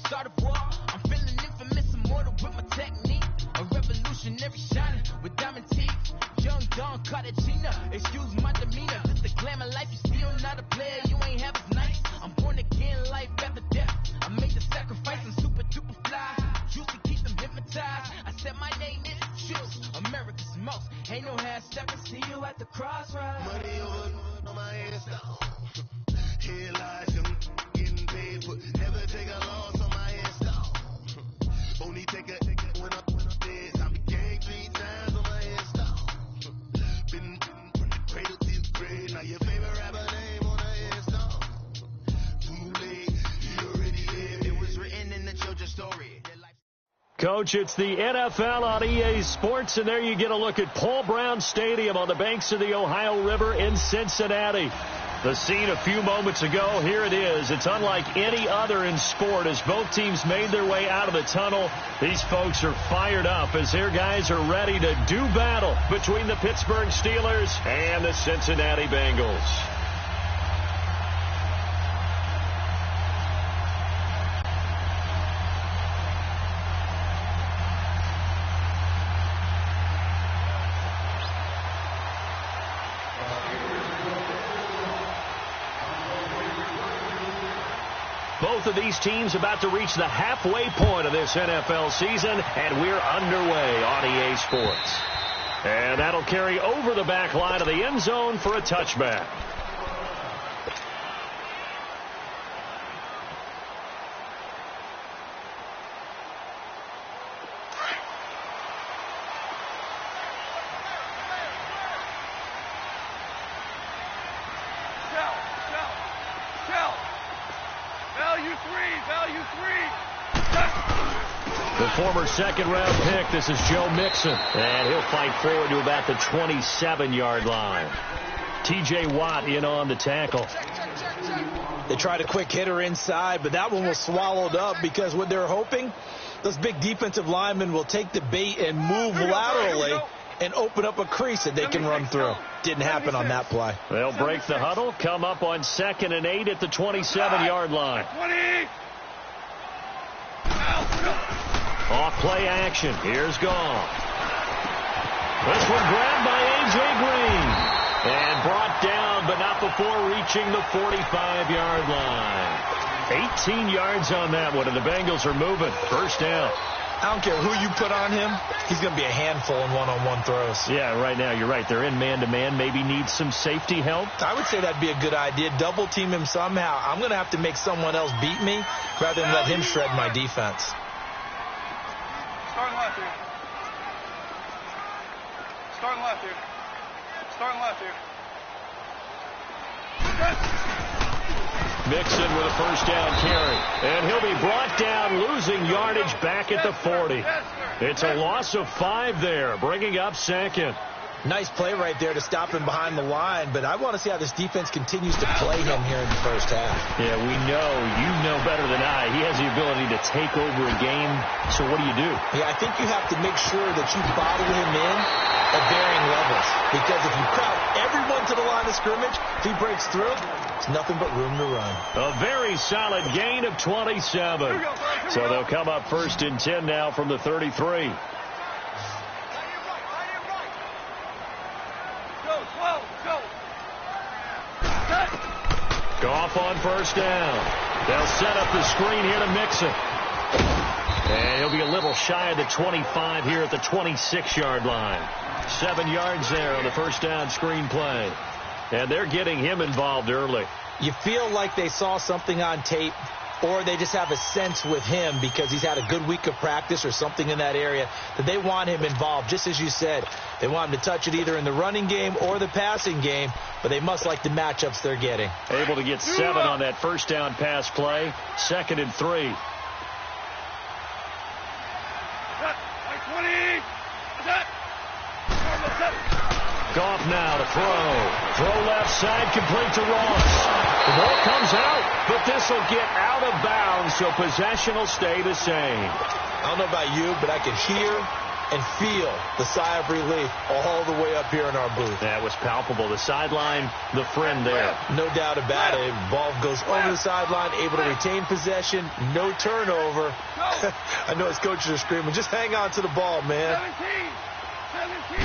start a war. I'm feeling infamous, immortal with my technique. A revolutionary shining with diamond teeth. Young Don Cartagena, excuse my demeanor. This the glamour life, you still not a player, you ain't half as nice. I'm born again, life after death. I made the sacrifice, I'm super duper fly. Used to keep them hypnotized. I said my name is Juice, America's most. Ain't no half stepping, see you at the crossroads. Money over on my hands down. Here lies him getting paid, but never take a loss on my hands down. Only take a when I'm dead. I became 3 times on my hands down. Been from the cradle to the grave. Now your favorite rapper name on the hands down. Too late, you already lived. It was written in the children's story. Coach, it's the NFL on EA Sports, and there you get a look at Paul Brown Stadium on the banks of the Ohio River in Cincinnati. The scene a few moments ago, here it is. It's unlike any other in sport as both teams made their way out of the tunnel. These folks are fired up as their guys are ready to do battle between the Pittsburgh Steelers and the Cincinnati Bengals. Both of these teams about to reach the halfway point of this NFL season, and we're underway on EA Sports. And that'll carry over the back line of the end zone for a touchback. The former second-round pick, this is Joe Mixon. And he'll fight forward to about the 27-yard line. T.J. Watt in on the tackle. They tried a quick hitter inside, but that one was swallowed up because what they're hoping, those big defensive linemen will take the bait and move laterally and open up a crease that they can run through. Didn't happen on that play. They'll break the huddle, come up on 2nd and 8 at the 27-yard line. Off play action. Here's Goff. This one grabbed by A.J. Green. And brought down, but not before reaching the 45-yard line. 18 yards on that one, and the Bengals are moving. First down. I don't care who you put on him. He's going to be a handful in one-on-one throws. Yeah, right now, you're right. They're in man-to-man. Maybe need some safety help. I would say that'd be a good idea. Double team him somehow. I'm going to have to make someone else beat me rather than let him shred my defense. Starting left here. Starting left here. Starting left here. Mixon with a first down carry. And he'll be brought down, losing yardage back at the 40. It's a loss of 5 there, bringing up 2nd. Nice play right there to stop him behind the line, but I want to see how this defense continues to play him here in the first half. Yeah, we know, you know better than I, he has the ability to take over a game. So what do? Yeah, I think you have to make sure that you bottle him in at varying levels, because if you crowd everyone to the line of scrimmage, if he breaks through, it's nothing but room to run. A very solid gain of 27. So they'll come up 1st and 10 now from the 33. Goff on first down. They'll set up the screen here to Mixon. And he'll be a little shy of the 25 here at the 26-yard line. 7 yards there on the first down screen play. And they're getting him involved early. You feel like they saw something on tape, or they just have a sense with him because he's had a good week of practice or something in that area that they want him involved. Just as you said, they want him to touch it either in the running game or the passing game, but they must like the matchups they're getting. Able to get 7 on that first down pass play. 2nd and 3. Goff now to throw. Throw left side, complete to Ross. The ball comes out, but this will get out of bounds, so possession will stay the same. I don't know about you, but I can hear and feel the sigh of relief all the way up here in our booth. That was palpable. The sideline, the friend there. No doubt about it. Ball goes over the sideline, able to retain possession, no turnover. I know his coaches are screaming, just hang on to the ball, man. 17.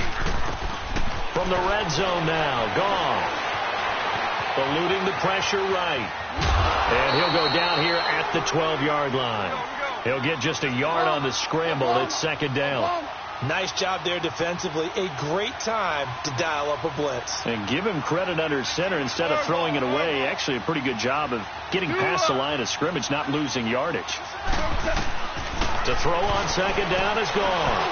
From the red zone now, gone. Eluding the pressure right. And he'll go down here at the 12-yard line. He'll get just a yard on the scramble. It's second down. Nice job there defensively. A great time to dial up a blitz. And give him credit under center instead of throwing it away. Actually, a pretty good job of getting past the line of scrimmage, not losing yardage. To throw on second down is gone.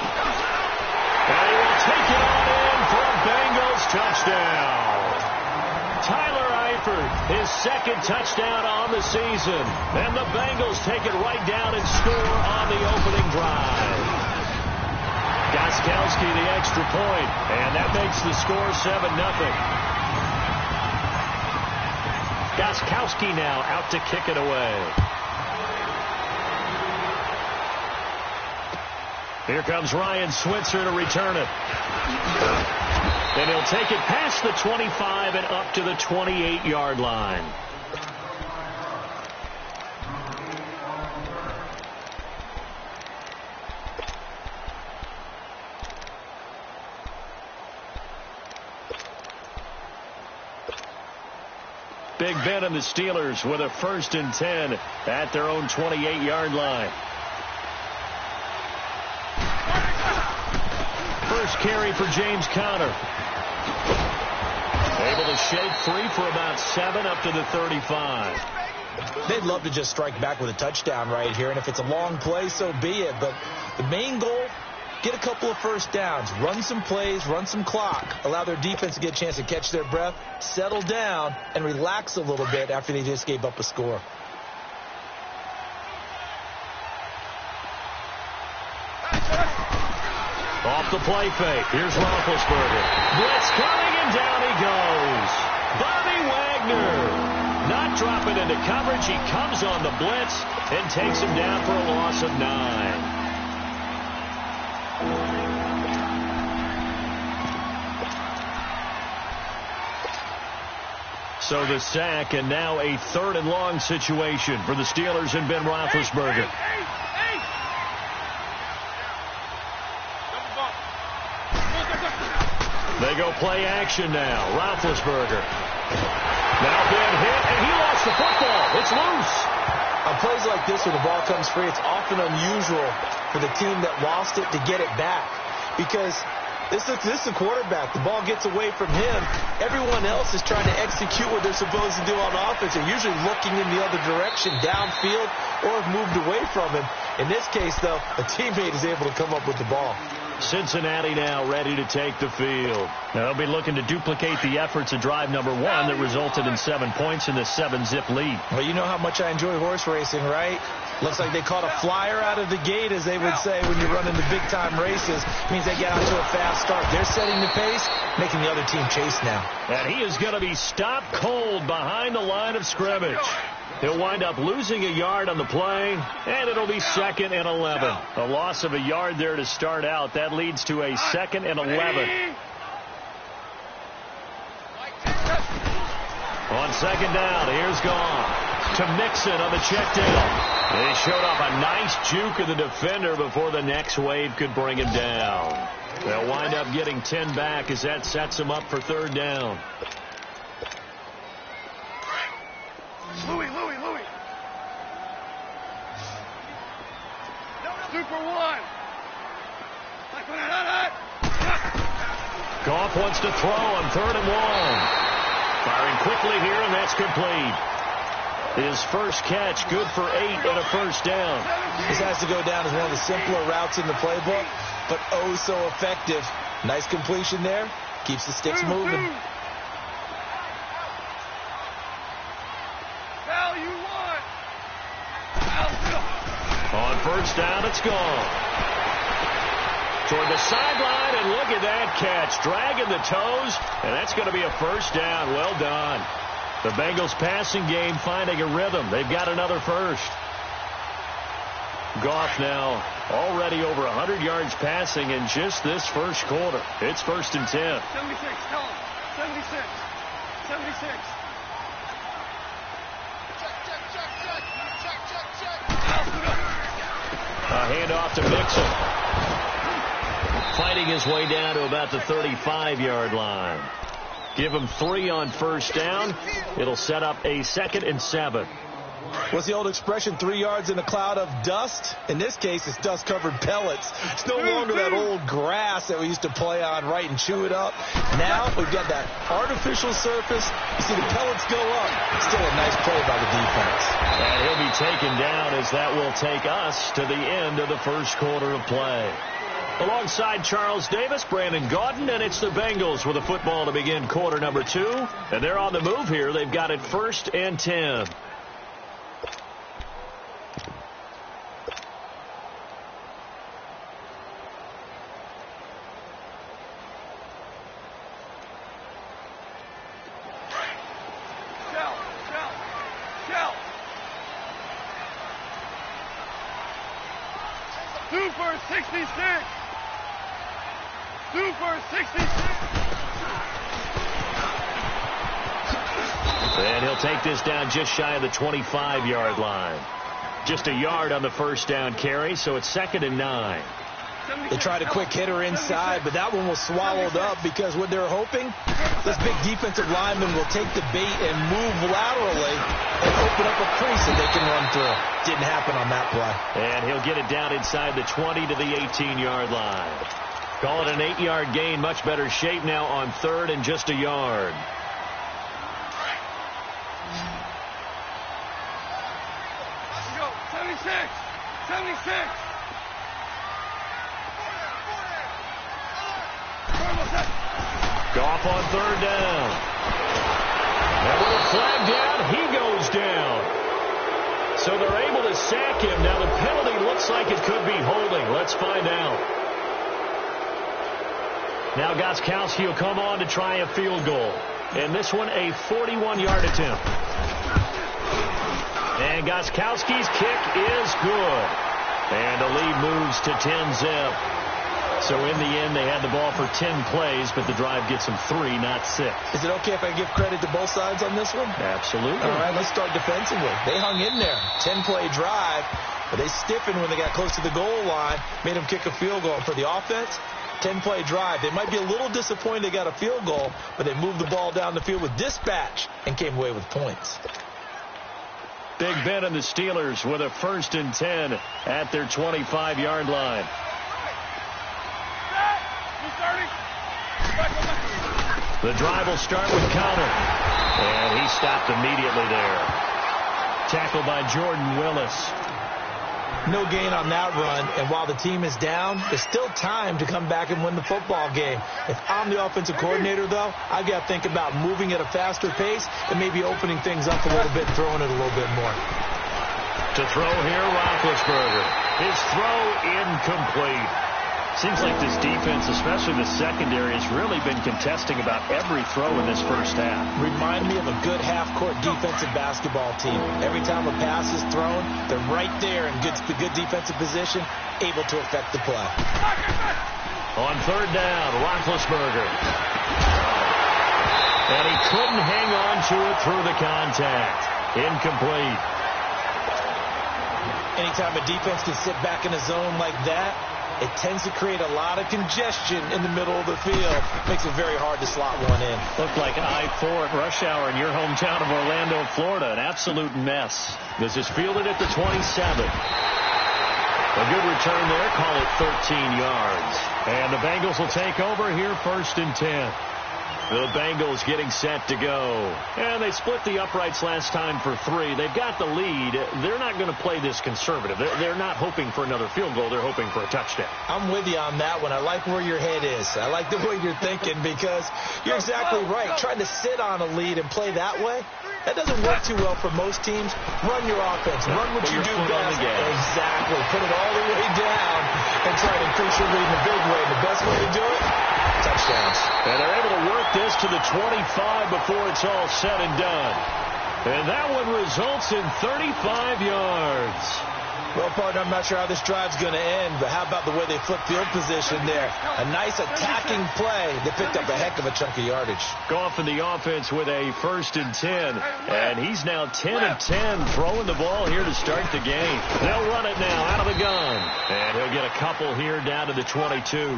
And he will take it on in for a Bengals touchdown. Tyler Eifert, his second touchdown on the season. And the Bengals take it right down and score on the opening drive. Gostkowski the extra point, and that makes the score 7-0. Gostkowski now out to kick it away. Here comes Ryan Switzer to return it. And he'll take it past the 25 and up to the 28-yard line. Big Ben and the Steelers with a 1st and 10 at their own 28-yard line. First carry for James Conner. Able to shake free for about 7 up to the 35. They'd love to just strike back with a touchdown right here, and if it's a long play, so be it. But the main goal, get a couple of first downs, run some plays, run some clock, allow their defense to get a chance to catch their breath, settle down, and relax a little bit after they just gave up a score. Off the play fake. Here's Roethlisberger. Blitz coming, and down he goes. Bobby Wagner not dropping into coverage. He comes on the blitz and takes him down for a loss of 9. So the sack, and now a 3rd and long situation for the Steelers and Ben Roethlisberger. They go play action now. Roethlisberger. Now Ben hit, and he lost the football. It's loose. On plays like this where the ball comes free, it's often unusual for the team that lost it to get it back. Because this is a quarterback. The ball gets away from him. Everyone else is trying to execute what they're supposed to do on offense. They're usually looking in the other direction, downfield, or have moved away from him. In this case, though, a teammate is able to come up with the ball. Cincinnati now ready to take the field. They'll be looking to duplicate the efforts of drive number 1 that resulted in 7 points in the 7-zip lead. Well, you know how much I enjoy horse racing, right? Looks like they caught a flyer out of the gate, as they would say when you're running the big-time races. It means they get out to a fast start. They're setting the pace, making the other team chase now. And he is going to be stopped cold behind the line of scrimmage. He'll wind up losing a yard on the play, and it'll be 2nd and 11. A loss of a yard there to start out. That leads to a 2nd and 11. On second down, here's Goff to Mixon on the check down. They showed off a nice juke of the defender before the next wave could bring him down. They'll wind up getting 10 back as that sets them up for 3rd down. Louis. Super 1. Goff wants to throw on 3rd and 1. Firing quickly here, and that's complete. His first catch, good for 8 and a 1st down. This has to go down as one of the simpler routes in the playbook, but oh so effective. Nice completion there. Keeps the sticks moving. On 1st down, it's gone. Toward the sideline, and look at that catch. Dragging the toes, and that's going to be a 1st down. Well done. The Bengals passing game finding a rhythm. They've got another 1st. Goff now already over 100 yards passing in just this first quarter. It's 1st and 10. 76, tell him. 76. 76. A handoff to Mixon. Fighting his way down to about the 35-yard line. Give him 3 on first down. It'll set up a 2nd and 7. What's the old expression, 3 yards in a cloud of dust? In this case, it's dust-covered pellets. It's no longer that old grass that we used to play on, right, and chew it up. Now we've got that artificial surface. You see the pellets go up. Still a nice play by the defense. And he'll be taken down as that will take us to the end of the first quarter of play. Alongside Charles Davis, Brandon Gaudin, and it's the Bengals with a football to begin quarter number 2. And they're on the move here. They've got it 1st and 10. And he'll take this down just shy of the 25-yard line. Just a yard on the first down carry, so it's 2nd and 9. They tried a quick hitter inside, but that one was swallowed up because what they're hoping, this big defensive lineman will take the bait and move laterally and open up a crease that they can run through. Didn't happen on that play. And he'll get it down inside the 20 to the 18-yard line. Call it an 8-yard gain. Much better shape now on 3rd and just a yard. Let's go. 76. 76. Goff on 3rd down. And with a flag down, he goes down. So they're able to sack him. Now the penalty looks like it could be holding. Let's find out. Now Gostkowski will come on to try a field goal. And this one a 41-yard attempt. And Gostkowski's kick is good. And the lead moves to 10-zip. So in the end, they had the ball for 10 plays, but the drive gets them 3, not 6. Is it okay if I give credit to both sides on this one? Absolutely. All right, let's start defensively. They hung in there. 10-play drive, but they stiffened when they got close to the goal line, made them kick a field goal. For the offense, 10-play drive. They might be a little disappointed they got a field goal, but they moved the ball down the field with dispatch and came away with points. Big Ben and the Steelers with a 1st and 10 at their 25-yard line. The drive will start with Connor. And he stopped immediately there. Tackled by Jordan Willis. No gain on that run, and while the team is down, there's still time to come back and win the football game. If I'm the offensive coordinator, though, I've got to think about moving at a faster pace and maybe opening things up a little bit, throwing it a little bit more. To throw here, Roethlisberger. His throw incomplete. Seems like this defense, especially the secondary, has really been contesting about every throw in this first half. Remind me of a good half-court defensive basketball team. Every time a pass is thrown, they're right there in good defensive position, able to affect the play. On 3rd down, Roethlisberger. And he couldn't hang on to it through the contact. Incomplete. Anytime a defense can sit back in a zone like that, it tends to create a lot of congestion in the middle of the field. Makes it very hard to slot one in. Looked like I-4 at rush hour in your hometown of Orlando, Florida. An absolute mess. This is fielded at the 27. A good return there. Call it 13 yards. And the Bengals will take over here 1st and 10. The Bengals getting set to go. And they split the uprights last time for 3. They've got the lead. They're not going to play this conservative. They're not hoping for another field goal. They're hoping for a touchdown. I'm with you on that one. I like where your head is. I like the way you're thinking because you're exactly right. Trying to sit on a lead and play that way, that doesn't work too well for most teams. Run your offense. Run what you do best. Exactly. Put it all the way down and try to increase your lead in a big way. And the best way to do it, touchdowns. And they're able to work this to the 25 before it's all said and done. And that one results in 35 yards. Well, partner, I'm not sure how this drive's going to end, but how about the way they flip field position there? A nice attacking play. They picked up a heck of a chunk of yardage. Goff in the offense with a 1st and 10, and he's now 10 of 10 throwing the ball here to start the game. They'll run it now out of the gun, and he'll get a couple here down to the 22.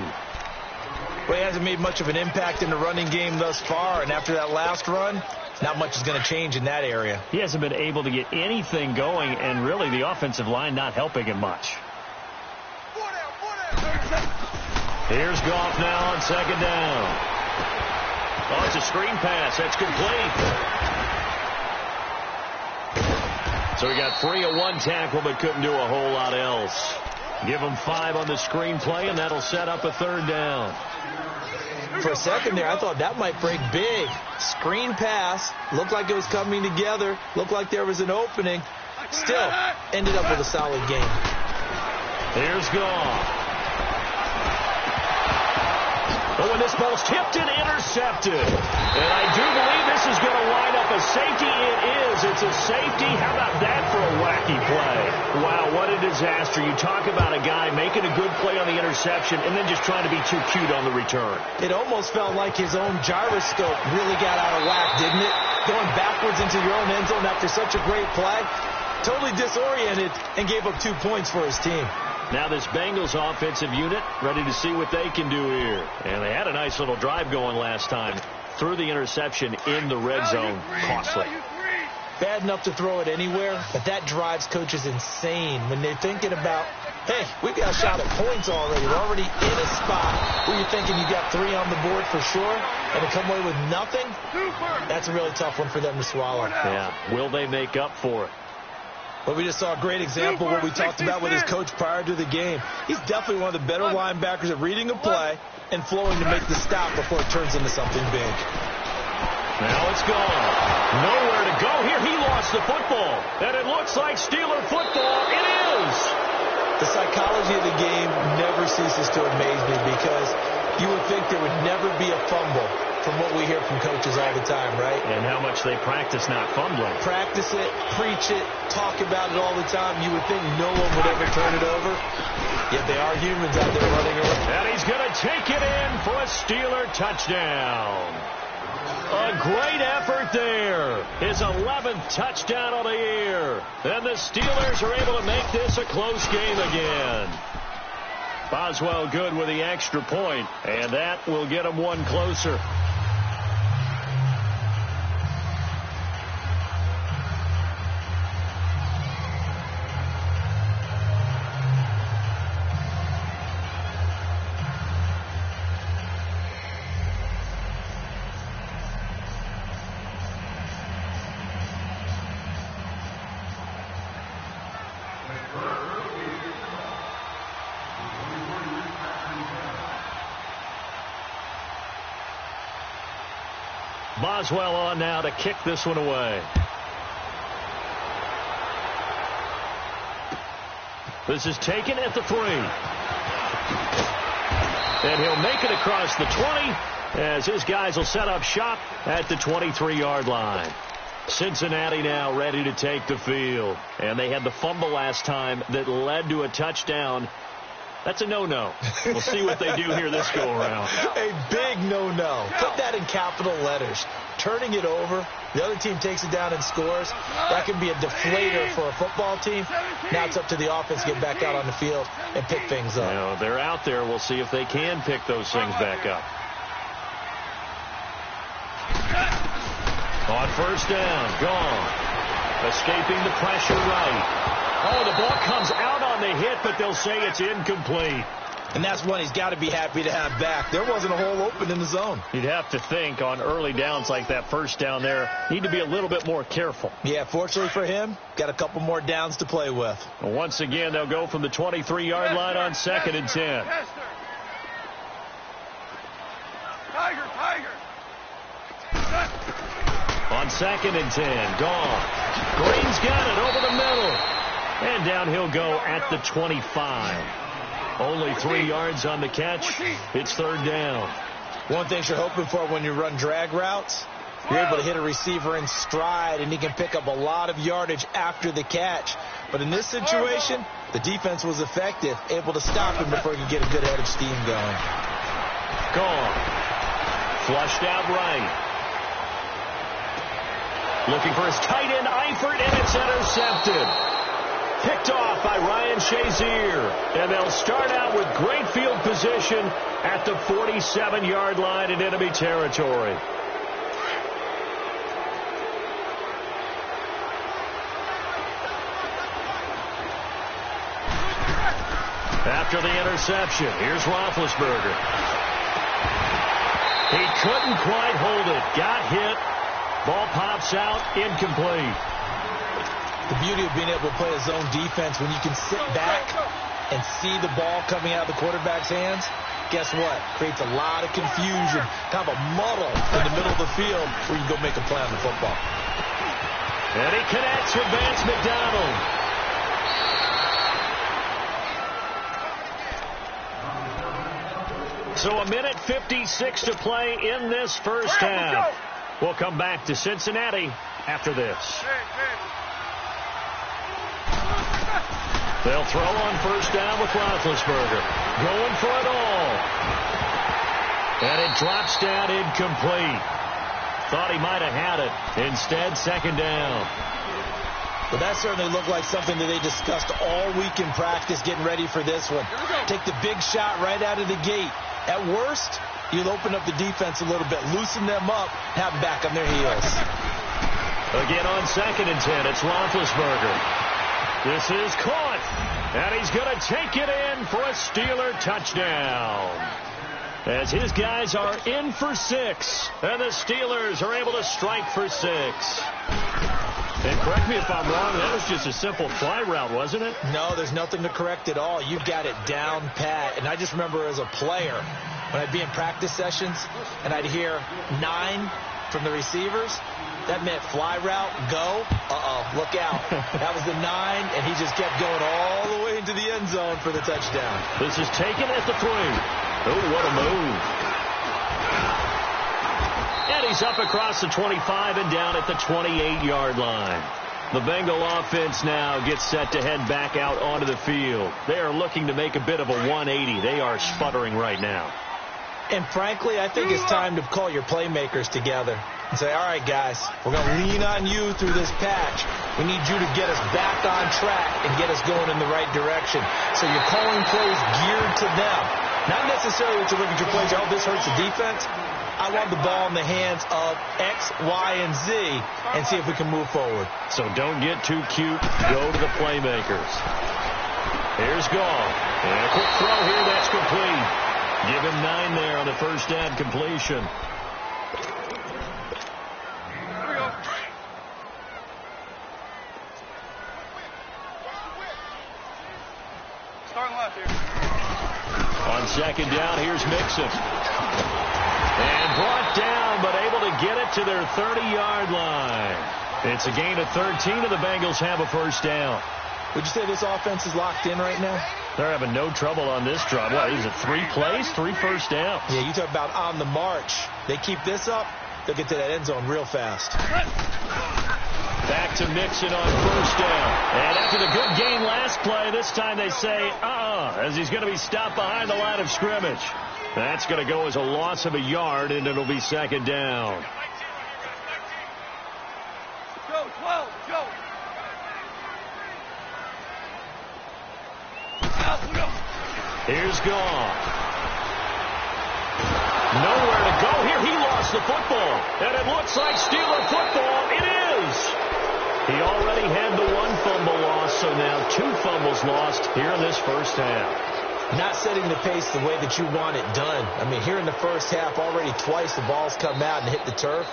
Well, he hasn't made much of an impact in the running game thus far, and after that last run, not much is going to change in that area. He hasn't been able to get anything going, and really the offensive line not helping him much. Here's Goff now on 2nd down. Oh, it's a screen pass. That's complete. So he got free of one tackle, but couldn't do a whole lot else. Give him 5 on the screen play, and that'll set up a 3rd down. For a second there, I thought that might break big. Screen pass. Looked like it was coming together. Looked like there was an opening. Still, ended up with a solid game. Here's Goff. Oh, and this ball's tipped and intercepted. And I do believe this is going to wind up a safety. It is. It's a safety. How about that for a wacky play? Wow, what a disaster. You talk about a guy making a good play on the interception and then just trying to be too cute on the return. It almost felt like his own gyroscope really got out of whack, didn't it? Going backwards into your own end zone after such a great play. Totally disoriented and gave up 2 points for his team. Now this Bengals offensive unit ready to see what they can do here. And they had a nice little drive going last time. Threw the interception in the red zone. Costly. Bad enough to throw it anywhere, but that drives coaches insane when they're thinking about, hey, we've got a shot at points already. We're already in a spot where you're thinking you got 3 on the board for sure, and to come away with nothing, that's a really tough one for them to swallow. Yeah, will they make up for it? But we just saw a great example of what we talked about with his coach prior to the game. He's definitely one of the better linebackers at reading a play and flowing to make the stop before it turns into something big. Now it's gone. Nowhere to go here. He lost the football. And it looks like Steeler football. It is. The psychology of the game never ceases to amaze me because you would think there would never be a fumble from what we hear from coaches all the time, right? And how much they practice not fumbling. Practice it, preach it, talk about it all the time. You would think no one would ever turn it over. Yet they are humans out there running around. And he's going to take it in for a Steeler touchdown. A great effort there. His 11th touchdown of the year. And the Steelers are able to make this a close game again. Boswell good with the extra point, and that will get him one closer. Boswell on now to kick this one away. This is taken at the 3. And he'll make it across the 20 as his guys will set up shop at the 23-yard line. Cincinnati now ready to take the field. And they had the fumble last time that led to a touchdown. That's a no-no. We'll see what they do here this go-around. A big no-no. Put that in capital letters. Turning it over, the other team takes it down and scores. That can be a deflator for a football team. Now it's up to the offense to get back out on the field and pick things up. You know, they're out there. We'll see if they can pick those things back up. On 1st down, gone. Escaping the pressure right. Oh, the ball comes out on the hit, but they'll say it's incomplete. And that's one he's got to be happy to have back. There wasn't a hole open in the zone. You'd have to think on early downs like that 1st down there, need to be a little bit more careful. Yeah, fortunately for him, got a couple more downs to play with. Once again, they'll go from the 23-yard line on 2nd and 10. Tiger. On 2nd and 10, gone. Green's got it over the middle. And down he'll go at the 25. Only 3 yards on the catch. It's 3rd down. One thing you're hoping for when you run drag routes, you're able to hit a receiver in stride, and he can pick up a lot of yardage after the catch. But in this situation, the defense was effective, able to stop him before he could get a good head of steam going. Gone. Flushed out right. Looking for his tight end, Eifert, and it's intercepted. Picked off by Ryan Shazier. And they'll start out with great field position at the 47-yard line in enemy territory. After the interception, here's Roethlisberger. He couldn't quite hold it. Got hit. Ball pops out, incomplete. The beauty of being able to play a zone defense when you can sit back and see the ball coming out of the quarterback's hands, guess what? Creates a lot of confusion, kind of a muddle in the middle of the field where you can go make a play on the football. And he connects with Vance McDonald. So a minute 56 to play in this first half. We'll come back to Cincinnati after this. They'll throw on first down with Roethlisberger. Going for it all. And it drops down incomplete. Thought he might have had it. Instead, second down. But that certainly looked like something that they discussed all week in practice getting ready for this one. Take the big shot right out of the gate. At worst, you'll open up the defense a little bit, loosen them up, have them back on their heels. Again on 2nd and 10, it's Roethlisberger. This is caught, and he's going to take it in for a Steeler touchdown. As his guys are in for 6, and the Steelers are able to strike for 6. And correct me if I'm wrong, that was just a simple fly route, wasn't it? No, there's nothing to correct at all. You've got it down pat. And I just remember as a player, when I'd be in practice sessions, and I'd hear 9 from the receivers, that meant fly route, go, look out. That was the 9, and he just kept going all the way into the end zone for the touchdown. This is taken at the 3. Oh, what a move. And he's up across the 25 and down at the 28-yard line. The Bengal offense now gets set to head back out onto the field. They are looking to make a bit of a 180. They are sputtering right now. And frankly, I think it's time to call your playmakers together and say, all right, guys, we're going to lean on you through this patch. We need you to get us back on track and get us going in the right direction. So you're calling plays geared to them. Not necessarily to look at your plays, oh, this hurts the defense. I want the ball in the hands of X, Y, and Z and see if we can move forward. So don't get too cute. Go to the playmakers. Here's Gall. And a quick throw here. That's complete. Give him 9 there on the first down completion. Here we go. Starting left here. On second down, here's Mixon. And brought down, but able to get it to their 30-yard line. It's a gain of 13, and the Bengals have a first down. Would you say this offense is locked in right now? They're having no trouble on this drive. What, is it 3 plays, 3 first downs? Yeah, you talk about on the march. They keep this up, they'll get to that end zone real fast. Back to Mixon on first down. And after the good gain last play, this time they say, as he's going to be stopped behind the line of scrimmage. That's going to go as a loss of a yard, and it'll be second down. Go, 12, go. Here's Goff. Nowhere to go here. He lost the football. And it looks like Steeler football. It is. He already had the 1 fumble loss, so now 2 fumbles lost here in this first half. Not setting the pace the way that you want it done. I mean, here in the first half, already twice the ball's come out and hit the turf.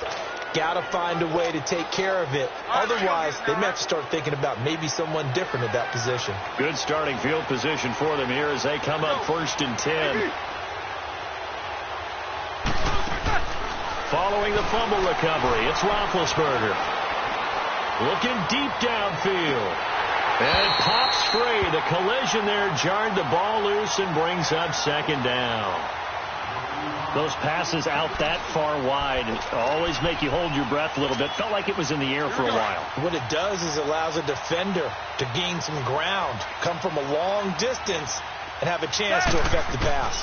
Got to find a way to take care of it. Otherwise, they may have to start thinking about maybe someone different at that position. Good starting field position for them here as they come up 1st and 10. Following the fumble recovery, it's Roethlisberger. Looking deep downfield. And it pops free. The collision there jarred the ball loose and brings up second down. Those passes out that far wide always make you hold your breath a little bit. Felt like it was in the air for a while. What it does is it allows a defender to gain some ground, come from a long distance, and have a chance to affect the pass.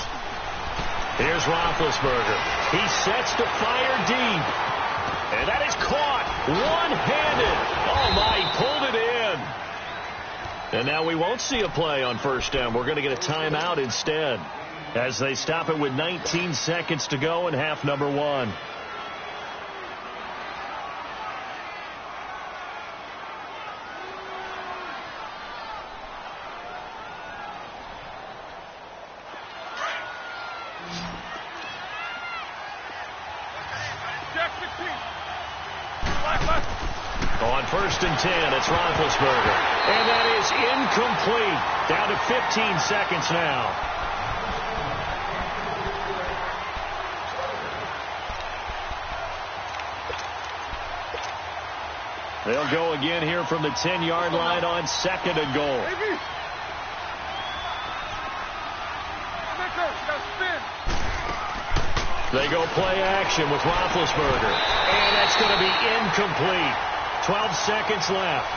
Here's Roethlisberger. He sets to fire deep. And that is caught one-handed. Oh, my, he pulled it in. And now we won't see a play on first down. We're going to get a timeout instead as they stop it with 19 seconds to go in half number 1. On first and 10, it's Roethlisberger. And that is incomplete. Down to 15 seconds now. They'll go again here from the 10-yard line on second and goal. They go play action with Roethlisberger. And that's going to be incomplete. 12 seconds left.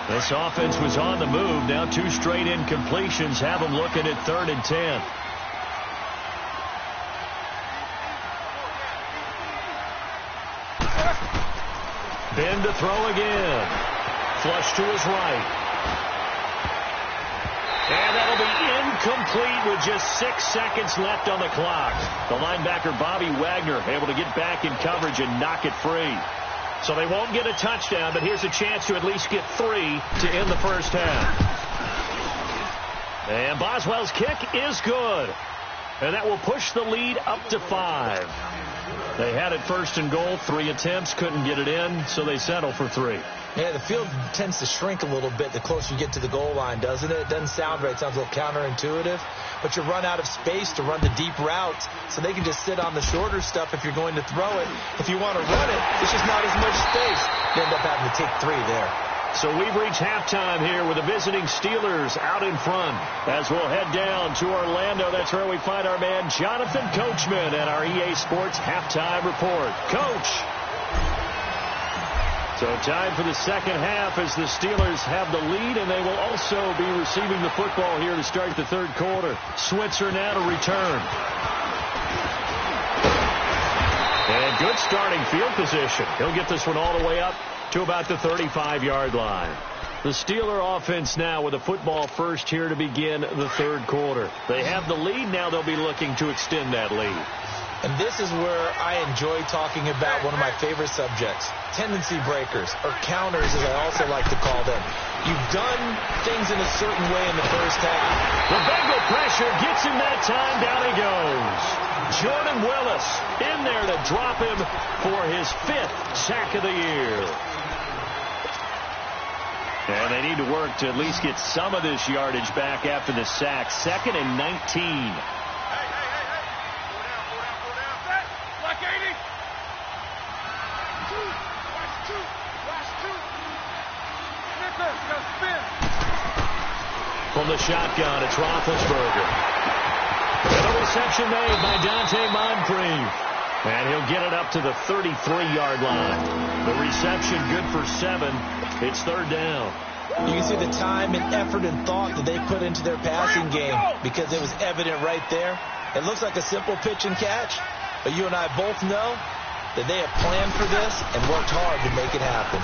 This offense was on the move. Now 2 straight incompletions have them looking at 3rd and 10. Ben to throw again. Flush to his right. And that'll be incomplete with just 6 seconds left on the clock. The linebacker, Bobby Wagner, able to get back in coverage and knock it free. So they won't get a touchdown, but here's a chance to at least get 3 to end the first half. And Boswell's kick is good. And that will push the lead up to 5. They had it first and goal, 3 attempts, couldn't get it in, so they settle for 3. Yeah, the field tends to shrink a little bit the closer you get to the goal line, doesn't it? It doesn't sound right. It sounds a little counterintuitive. But you run out of space to run the deep routes, so they can just sit on the shorter stuff if you're going to throw it. If you want to run it, it's just not as much space. You end up having to take 3 there. So we've reached halftime here with the visiting Steelers out in front. As we'll head down to Orlando, that's where we find our man Jonathan Coachman at our EA Sports Halftime Report. Coach! So time for the second half as the Steelers have the lead, and they will also be receiving the football here to start the third quarter. Switzer now to return. And good starting field position. He'll get this one all the way up to about the 35-yard line. The Steeler offense now with a football first here to begin the third quarter. They have the lead. Now they'll be looking to extend that lead. And this is where I enjoy talking about one of my favorite subjects, tendency breakers, or counters as I also like to call them. You've done things in a certain way in the first half. The Bengal pressure gets him that time. Down he goes. Jordan Willis in there to drop him for his 5th sack of the year. And they need to work to at least get some of this yardage back after the sack. 2nd and 19. From the shotgun, it's Roethlisberger. And a reception made by Dante Moncrief. And he'll get it up to the 33-yard line. The reception good for 7. It's 3rd down. You can see the time and effort and thought that they put into their passing game because it was evident right there. It looks like a simple pitch and catch, but you and I both know that they have planned for this and worked hard to make it happen.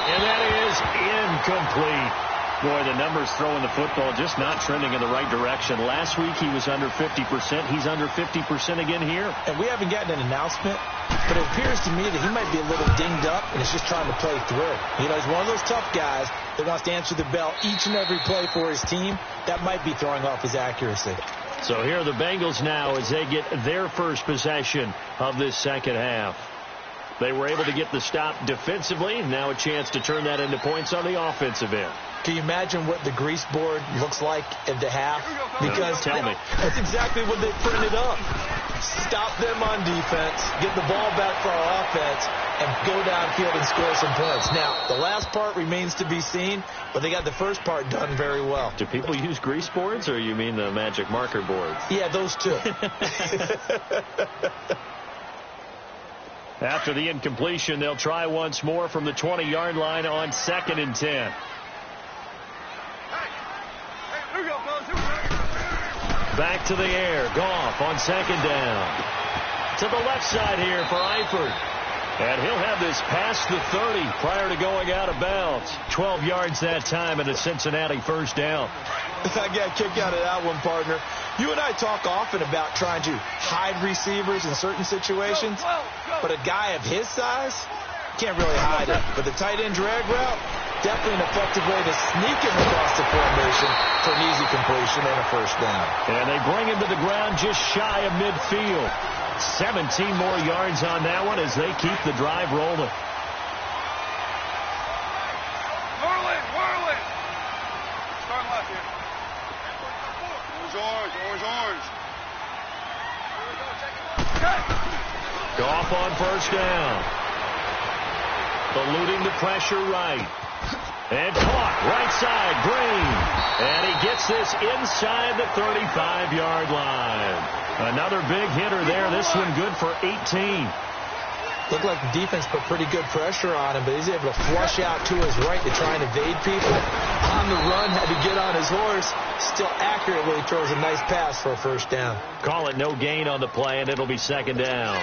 And that is incomplete. Boy, the numbers throwing the football just not trending in the right direction. Last week he was under 50%. He's under 50% again here. And we haven't gotten an announcement, but it appears to me that he might be a little dinged up and is just trying to play through. You know, he's one of those tough guys that wants to answer the bell each and every play for his team. That might be throwing off his accuracy. So here are the Bengals now as they get their first possession of this second half. They were able to get the stop defensively. Now a chance to turn that into points on the offensive end. Can you imagine what the grease board looks like at the half? Because tell me. That's exactly what they printed up. Stop them on defense, get the ball back for our offense, and go downfield and score some points. Now, the last part remains to be seen, but they got the first part done very well. Do people use grease boards, or you mean the magic marker boards? Yeah, those two. After the incompletion, they'll try once more from the 20-yard line on 2nd and 10. Back to the air. Goff on 2nd down. To the left side here for Eifert. And he'll have this past the 30 prior to going out of bounds. 12 yards that time and a Cincinnati first down. I got a kick out of that one, partner. You and I talk often about trying to hide receivers in certain situations, but a guy of his size can't really hide it. But the tight end drag route, definitely an effective way to sneak him across the formation for an easy completion and a first down. And they bring him to the ground just shy of midfield. 17 more yards on that one as they keep the drive rolling. Whirling. Start left here. Orange. Goff on first down. Eluding the pressure right. And caught right side, Green. And he gets this inside the 35-yard line. Another big hitter there. This one good for 18. Looked like the defense put pretty good pressure on him, but he's able to flush out to his right to try and evade people. On the run, had to get on his horse. Still accurately throws a nice pass for a first down. Call it no gain on the play, and it'll be 2nd down.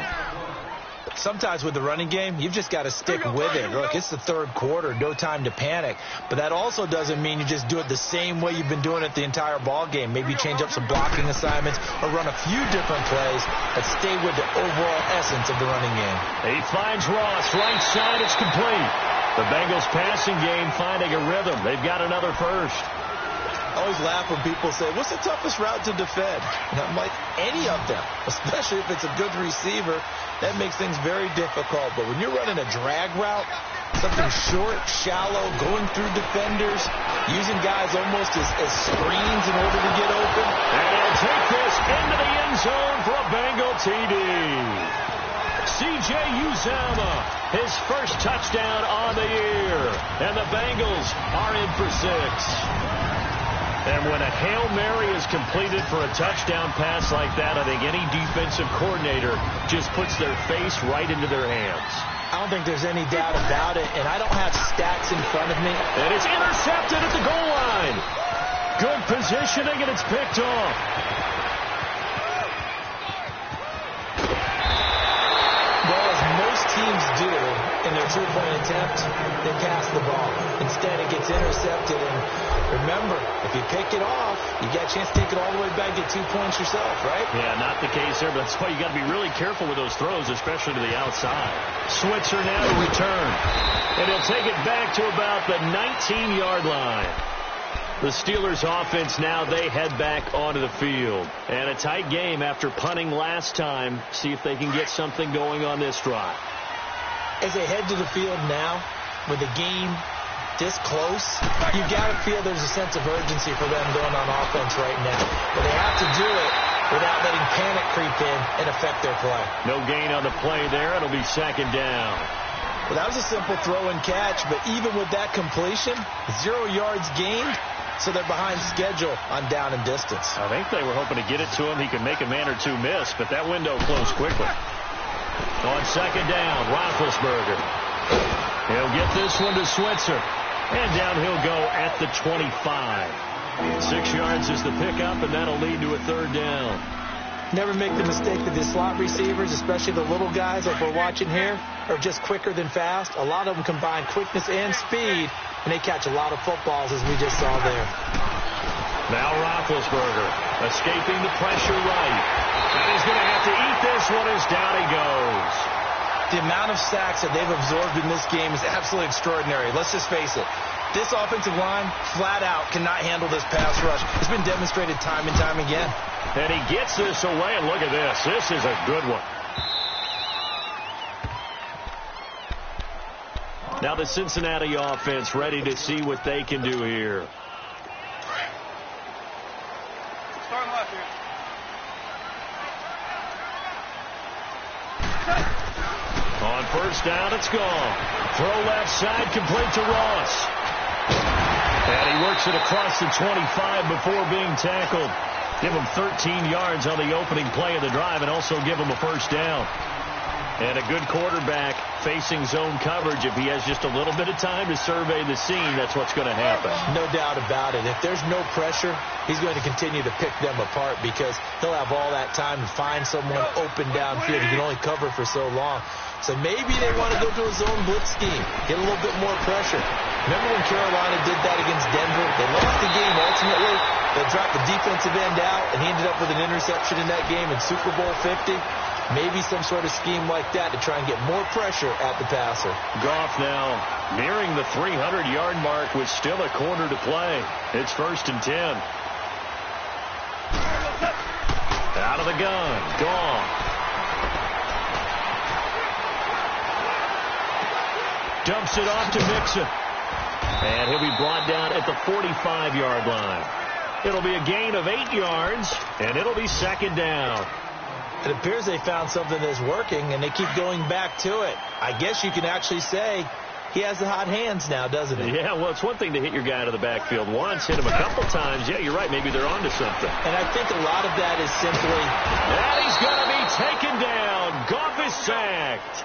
Sometimes with the running game, you've just got to stick with it. Look, it's the third quarter, no time to panic. But that also doesn't mean you just do it the same way you've been doing it the entire ball game. Maybe change up some blocking assignments or run a few different plays, but stay with the overall essence of the running game. He finds Ross, right side, it's complete. The Bengals passing game finding a rhythm. They've got another first. I always laugh when people say, what's the toughest route to defend? And I'm like, any of them, especially if it's a good receiver. That makes things very difficult. But when you're running a drag route, something short, shallow, going through defenders, using guys almost as screens in order to get open. And he'll take this into the end zone for a Bengal TD. C.J. Uzomah, his first touchdown on the year. And the Bengals are in for 6. And when a Hail Mary is completed for a touchdown pass like that, I think any defensive coordinator just puts their face right into their hands. I don't think there's any doubt about it, and I don't have stats in front of me. And it's intercepted at the goal line. Good positioning, and it's picked off. Well, as most teams do in their two-point attempt, they pass the ball. Instead, it gets intercepted, and remember, if you pick it off, you got a chance to take it all the way back, get 2 points yourself, right? Yeah, not the case there, but that's why you got to be really careful with those throws, especially to the outside. Switzer now to return, and he'll take it back to about the 19-yard line. The Steelers offense now, they head back onto the field. And a tight game after punting last time. See if they can get something going on this drive. As they head to the field now, with the game this close, you've got to feel there's a sense of urgency for them going on offense right now. But they have to do it without letting panic creep in and affect their play. No gain on the play there. It'll be 2nd down. Well, that was a simple throw and catch, but even with that completion, 0 yards gained, so they're behind schedule on down and distance. I think they were hoping to get it to him. He could make a man or two miss, but that window closed quickly. On 2nd down, Roethlisberger. He'll get this one to Switzer. And down he'll go at the 25. 6 yards is the pickup, and that'll lead to a 3rd down. Never make the mistake that the slot receivers, especially the little guys like we're watching here, are just quicker than fast. A lot of them combine quickness and speed, and they catch a lot of footballs, as we just saw there. Now Roethlisberger escaping the pressure right. And he's going to have to eat this one as down he goes. The amount of sacks that they've absorbed in this game is absolutely extraordinary. Let's just face it. This offensive line, flat out, cannot handle this pass rush. It's been demonstrated time and time again. And he gets this away, and look at this. This is a good one. Now the Cincinnati offense ready to see what they can do here. Start left here. On 1st First down, it's gone. Throw left side, complete to Ross. And he works it across the 25 before being tackled. Give him 13 yards on the opening play of the drive and also give him a first down. And a good quarterback facing zone coverage. If he has just a little bit of time to survey the scene, that's what's going to happen. No doubt about it. If there's no pressure, he's going to continue to pick them apart because he'll have all that time to find someone open downfield. He can only cover for so long. So maybe they want to go to a zone blitz scheme, get a little bit more pressure. Remember when Carolina did that against Denver? They lost the game ultimately. They dropped the defensive end out, and he ended up with an interception in that game in Super Bowl 50. Maybe some sort of scheme like that to try and get more pressure at the passer. Goff now nearing the 300-yard mark with still a quarter to play. It's 1st and 10. Out of the gun. Goff. Dumps it off to Mixon. And he'll be brought down at the 45-yard line. It'll be a gain of 8 yards, and it'll be 2nd down. It appears they found something that's working, and they keep going back to it. I guess you can actually say he has the hot hands now, doesn't he? Yeah, well, it's one thing to hit your guy out of the backfield once, hit him a couple times. Yeah, you're right. Maybe they're onto something. And I think a lot of that is simply... And he's going to be taken down. Goff is sacked.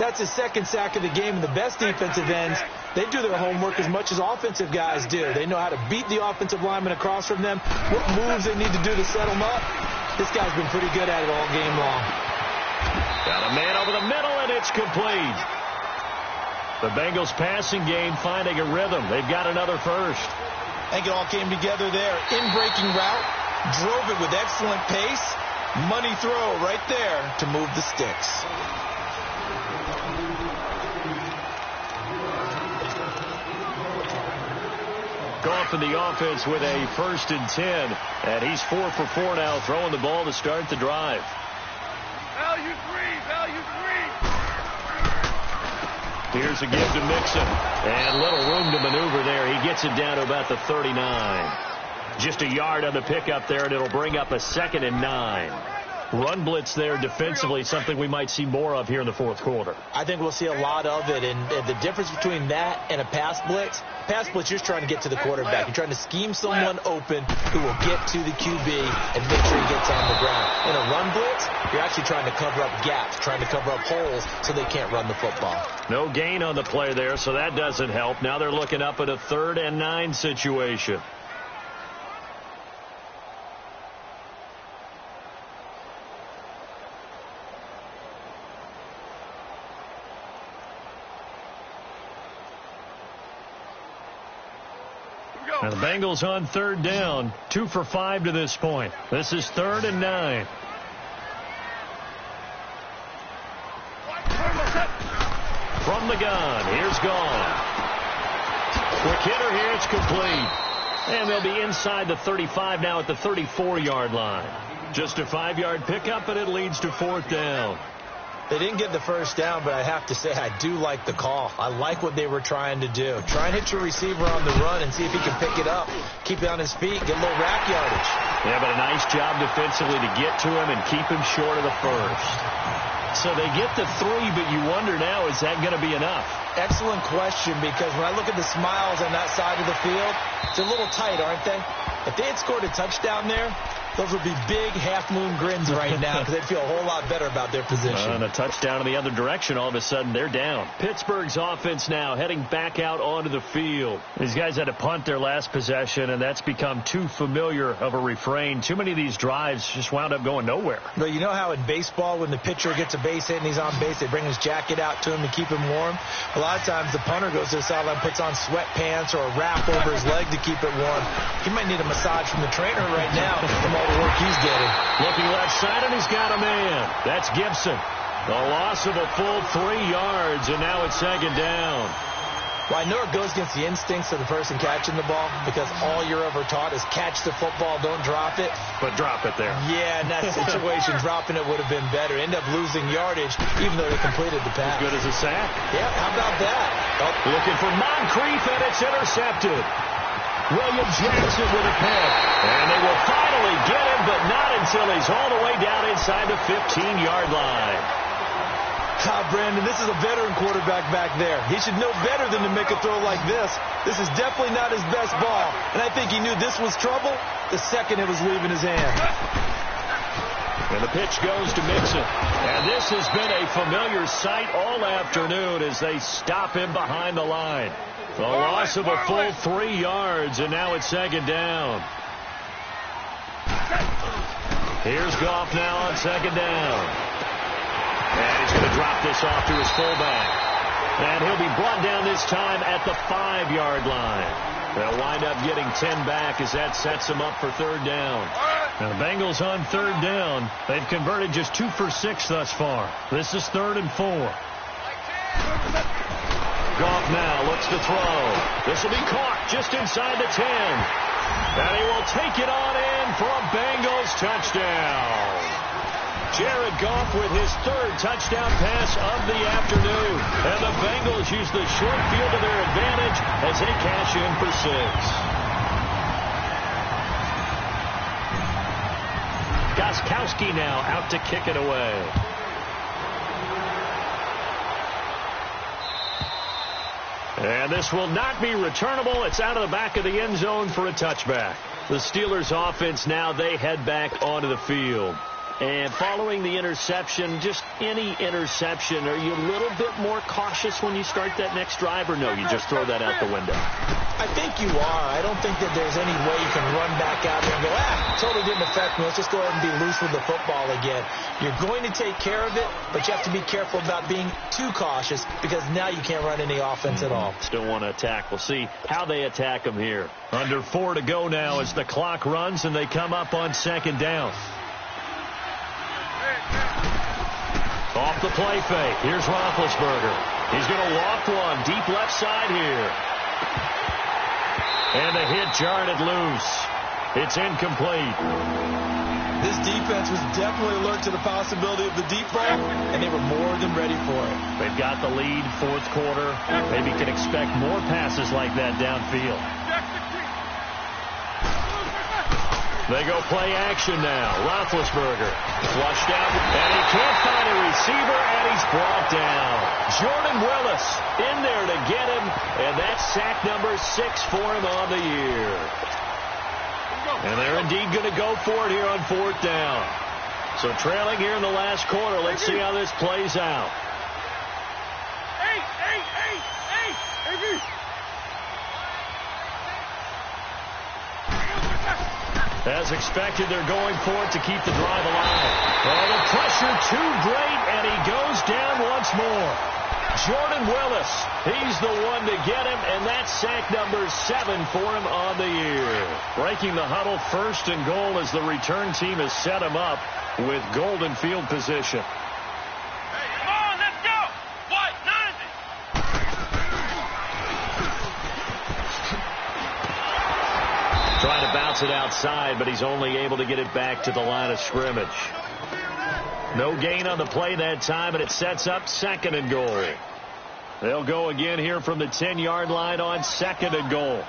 That's his 2nd sack of the game, and the best defensive ends, they do their homework as much as offensive guys do. They know how to beat the offensive lineman across from them, what moves they need to do to set them up. This guy's been pretty good at it all game long. Got a man over the middle, and it's complete. The Bengals passing game finding a rhythm. They've got another first. I think it all came together there. In-breaking route, drove it with excellent pace. Money throw right there to move the sticks. Goff in the offense with a 1st and 10. And he's 4 for 4 now, throwing the ball to start the drive. Value three. Here's a give to Mixon. And little room to maneuver there. He gets it down to about the 39. Just a yard on the pickup there, and it'll bring up a 2nd and 9. Run blitz there defensively, something we might see more of here in the 4th quarter. I think we'll see a lot of it, and the difference between that and a pass blitz, you're just trying to get to the quarterback. You're trying to scheme someone open who will get to the QB and make sure he gets on the ground. In a run blitz, you're actually trying to cover up gaps, trying to cover up holes so they can't run the football. No gain on the play there, so that doesn't help. Now they're looking up at a 3rd and 9 situation. Now the Bengals on 3rd down, 2 for 5 to this point. This is 3rd and 9. From the gun, here's Goff. Quick hitter here, it's complete. And they'll be inside the 35 now at the 34-yard line. Just a 5-yard pickup, and it leads to 4th down. They didn't get the first down, but I have to say I do like the call. I like what they were trying to do. Try and hit your receiver on the run and see if he can pick it up, keep it on his feet, get a little rack yardage. Yeah, but a nice job defensively to get to him and keep him short of the first. So they get the 3, but you wonder now, is that going to be enough? Excellent question, because when I look at the smiles on that side of the field, they're a little tight, aren't they? If they had scored a touchdown there, those would be big half-moon grins right now because they'd feel a whole lot better about their position. And a touchdown in the other direction, all of a sudden they're down. Pittsburgh's offense now heading back out onto the field. These guys had to punt their last possession, and that's become too familiar of a refrain. Too many of these drives just wound up going nowhere. But you know how in baseball when the pitcher gets a base hit and he's on base, they bring his jacket out to him to keep him warm? A lot of times the punter goes to the sideline, puts on sweatpants or a wrap over his leg to keep it warm. He might need a massage from the trainer right now from all the work he's getting. Looking left side, and he's got a man. That's Gibson. The loss of a full 3 yards, and now it's 2nd down. Well, I know it goes against the instincts of the person catching the ball because all you're ever taught is catch the football, don't drop it. But drop it there. Yeah, in that situation, dropping it would have been better. End up losing yardage, even though they completed the pass. As good as a sack. Yeah, how about that? Oh, looking for Moncrief, and it's intercepted. William Jackson with a pick. And they will finally get him, but not until he's all the way down inside the 15-yard line. Brandon, this is a veteran quarterback back there. He should know better than to make a throw like this. This is definitely not his best ball, and I think he knew this was trouble the second it was leaving his hand. And the pitch goes to Mixon. And this has been a familiar sight all afternoon as they stop him behind the line. The loss of a full 3 yards, and now it's second down. Here's Goff now on second down. And he's going to drop this off to his fullback. And he'll be brought down this time at the 5-yard line. They'll wind up getting 10 back as that sets them up for third down. Now the Bengals on third down. They've converted just 2 for 6 thus far. This is 3rd and 4. Goff now looks to throw. This will be caught just inside the 10. And he will take it on in for a Bengals touchdown. Jared Goff with his 3rd touchdown pass of the afternoon. And the Bengals use the short field to their advantage as they cash in for 6. Gostkowski now out to kick it away. And this will not be returnable. It's out of the back of the end zone for a touchback. The Steelers offense now, they head back onto the field. And following the interception, just any interception, are you a little bit more cautious when you start that next drive, or no, you just throw that out the window? I think you are. I don't think that there's any way you can run back out there and go, totally didn't affect me. Let's just go ahead and be loose with the football again. You're going to take care of it, but you have to be careful about being too cautious because now you can't run any offense at all. Still want to attack. We'll see how they attack them here. Under 4 to go now as the clock runs and they come up on second down. Off the play fake. Here's Roethlisberger. He's going to loft one deep left side here. And the hit jarred it loose. It's incomplete. This defense was definitely alert to the possibility of the deep ball, and they were more than ready for it. They've got the lead, 4th quarter. Maybe can expect more passes like that downfield. They go play action now. Roethlisberger flushed out, and he can't find a receiver, and he's brought down. Jordan Willis in there to get him, and that's sack number 6 for him on the year. And they're indeed going to go for it here on 4th down. So trailing here in the last quarter. Let's see how this plays out. As expected, they're going for it to keep the drive alive. Oh, the pressure too great, and he goes down once more. Jordan Willis, he's the one to get him, and that's sack number 7 for him on the year. Breaking the huddle, 1st and goal as the return team has set him up with golden field position. Hey, come on, let's go. What? 90. Trying to bounce it outside, but he's only able to get it back to the line of scrimmage. No gain on the play that time, and it sets up 2nd and goal. They'll go again here from the 10-yard line on 2nd and goal.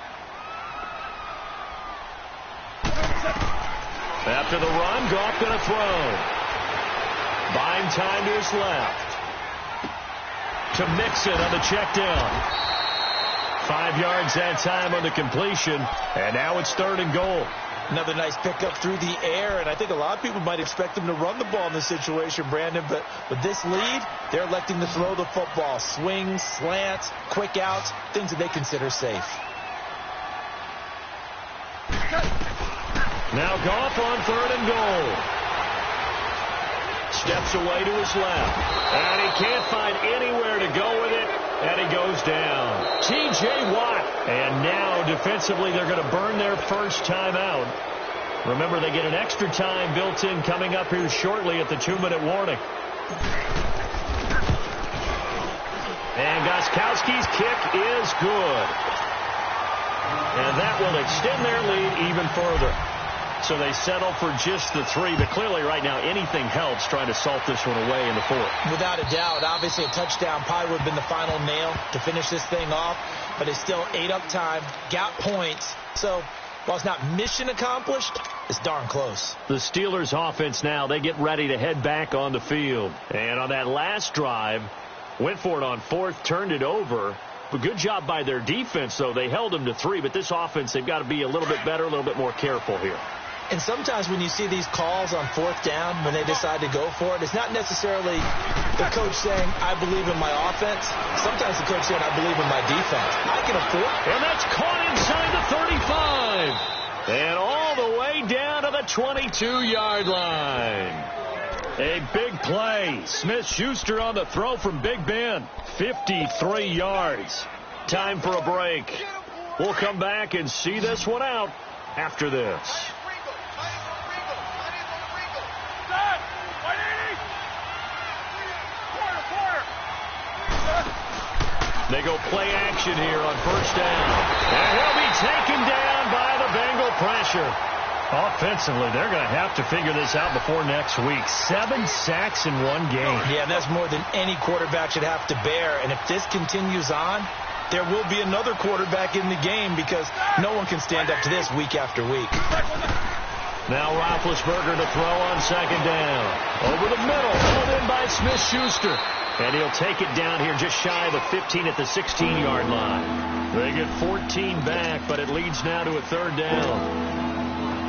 After the run, Goff going to throw. Buying time to his left. To Mixon on the check down. 5 yards that time on the completion, and now it's 3rd and goal. Another nice pickup through the air, and I think a lot of people might expect them to run the ball in this situation, Brandon, but with this lead, they're electing to throw the football. Swings, slants, quick outs, things that they consider safe. Now Goff on 3rd and goal. Steps away to his left, and he can't find anywhere to go with it. And he goes down. T.J. Watt. And now defensively they're going to burn their first timeout. Remember, they get an extra time built in coming up here shortly at the 2-minute warning. And Gostkowski's kick is good. And that will extend their lead even further. So they settle for just the 3, but clearly right now anything helps trying to salt this one away in the 4th. Without a doubt, obviously a touchdown probably would have been the final nail to finish this thing off, but it's still ate up time, got points, so while it's not mission accomplished, it's darn close. The Steelers offense now, they get ready to head back on the field. And on that last drive, went for it on fourth, turned it over. But good job by their defense, though. They held them to 3, but this offense, they've got to be a little bit better, a little bit more careful here. And sometimes when you see these calls on fourth down, when they decide to go for it, it's not necessarily the coach saying, I believe in my offense. Sometimes the coach saying, I believe in my defense. I can afford it. And that's caught inside the 35. And all the way down to the 22-yard line. A big play. Smith-Schuster on the throw from Big Ben. 53 yards. Time for a break. We'll come back and see this one out after this. They go play action here on first down. And he'll be taken down by the Bengal pressure. Offensively, they're going to have to figure this out before next week. 7 sacks in one game. Yeah, that's more than any quarterback should have to bear. And if this continues on, there will be another quarterback in the game because no one can stand up to this week after week. Now Roethlisberger to throw on second down. Over the middle, pulled in by Smith-Schuster. And he'll take it down here just shy of the 15 at the 16-yard line. They get 14 back, but it leads now to a third down.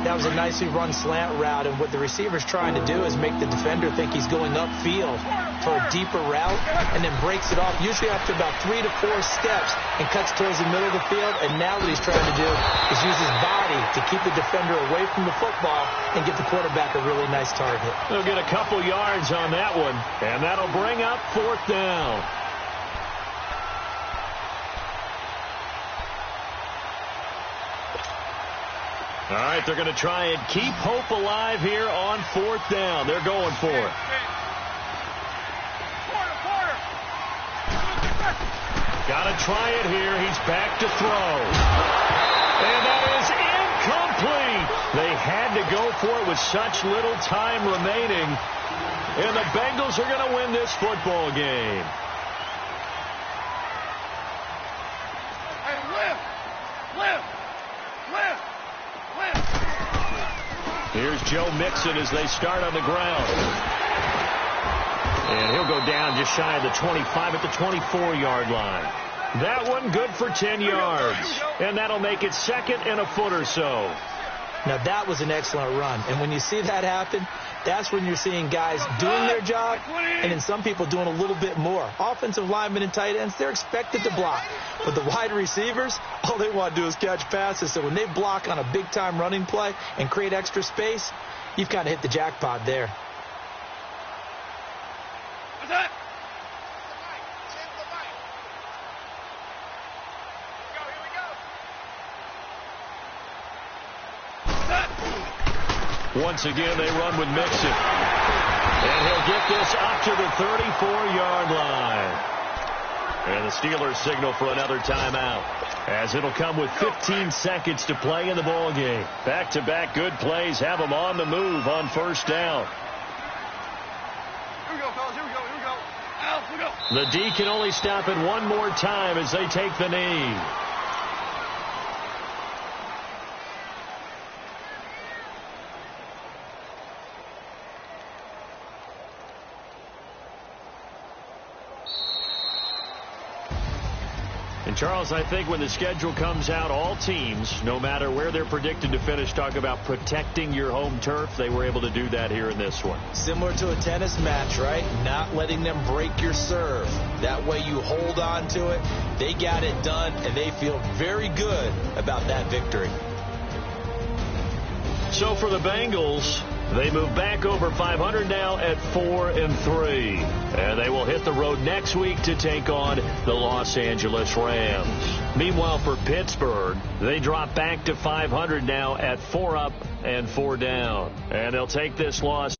That was a nicely run slant route, and what the receiver's trying to do is make the defender think he's going upfield for a deeper route and then breaks it off, usually after about 3 to 4 steps, and cuts towards the middle of the field. And now what he's trying to do is use his body to keep the defender away from the football and get the quarterback a really nice target. They'll get a couple yards on that one, and that'll bring up fourth down. All right, they're going to try and keep hope alive here on fourth down. They're going for it. Got to try it here. He's back to throw. And that is incomplete. They had to go for it with such little time remaining. And the Bengals are going to win this football game. Here's Joe Mixon as they start on the ground. And he'll go down just shy of the 25 at the 24-yard line. That one good for 10 yards. And that'll make it second and a foot or so. Now, that was an excellent run. And when you see that happen, that's when you're seeing guys doing their job and then some people doing a little bit more. Offensive linemen and tight ends, they're expected to block. But the wide receivers, all they want to do is catch passes. So when they block on a big-time running play and create extra space, you've kind of hit the jackpot there. What's that? Once again, they run with Mixon. And he'll get this up to the 34-yard line. And the Steelers signal for another timeout, as it'll come with 15 seconds to play in the ball game. Back-to-back good plays have them on the move on first down. Here we go, fellas. Here we go. Here we go. Al, here we go. The D can only stop it one more time as they take the knee. And Charles, I think when the schedule comes out, all teams, no matter where they're predicted to finish, talk about protecting your home turf. They were able to do that here in this one. Similar to a tennis match, right? Not letting them break your serve. That way you hold on to it. They got it done, and they feel very good about that victory. So for the Bengals, they move back over 500 now at 4-3. And they will hit the road next week to take on the Los Angeles Rams. Meanwhile, for Pittsburgh, they drop back to 500 now at 4 up and 4 down. And they'll take this loss